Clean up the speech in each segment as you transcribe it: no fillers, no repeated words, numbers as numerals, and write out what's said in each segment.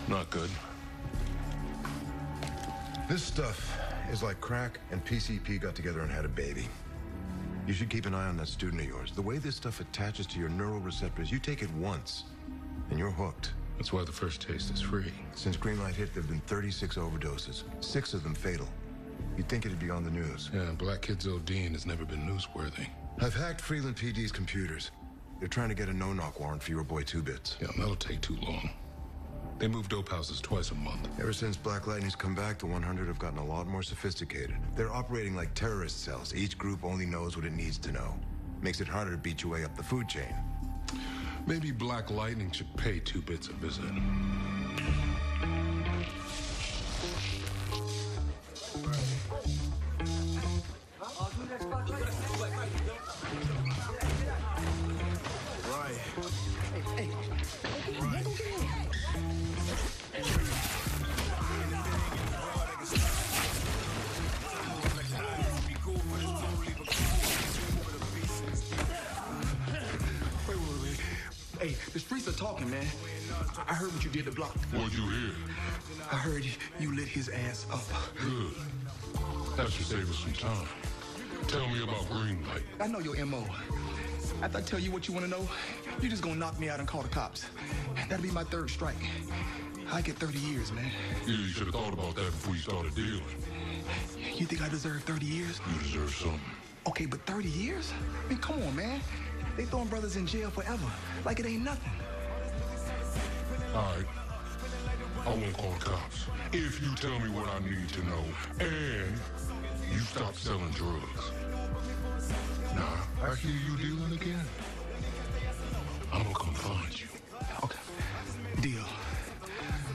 Not good. This stuff is like crack and PCP got together and had a baby. You should keep an eye on that student of yours. The way this stuff attaches to your neural receptors, you take it once, and you're hooked. That's why the first taste is free. Since green light hit, there have been 36 overdoses, 6 of them fatal. You'd think it'd be on the news. Yeah, black kids ODing has never been newsworthy. I've hacked Freeland PD's computers. They're trying to get a no-knock warrant for your boy Two Bits. Yeah, that'll take too long. They move dope houses twice a month. Ever since Black Lightning's come back, the 100 have gotten a lot more sophisticated. They're operating like terrorist cells. Each group only knows what it needs to know. Makes it harder to beat your way up the food chain. Maybe Black Lightning should pay Two Bits a visit. Right. Hey. Right. Wait. Hey, the streets are talking, man. I heard what you did to Block. What'd you hear? I heard you lit his ass up. Good. That should save us some time. Tell me about green light. I know your M.O. After I tell you what you want to know, you're just gonna knock me out and call the cops. That'll be my 3rd strike. I get 30 years, man. Yeah, you should have thought about that before you started dealing. You think I deserve 30 years? You deserve something. Okay, but 30 years? I mean, come on, man. They throwing brothers in jail forever, like it ain't nothing. All right. I won't call the cops. If you tell me what I need to know, and you stop selling drugs. Nah, I hear you dealing again. I'm gonna come find you. Okay, deal.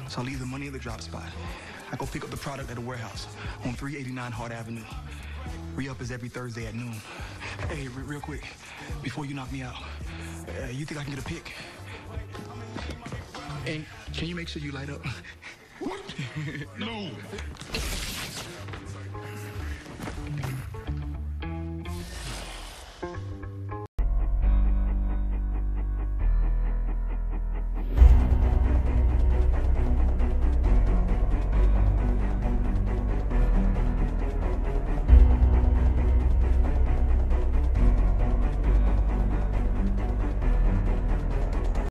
So I'll leave the money at the drop spot. I go pick up the product at the warehouse on 389 Hart Avenue. Re-up is every Thursday at noon. Hey, real quick, before you knock me out, you think I can get a pic? And can you make sure you light up? What? No.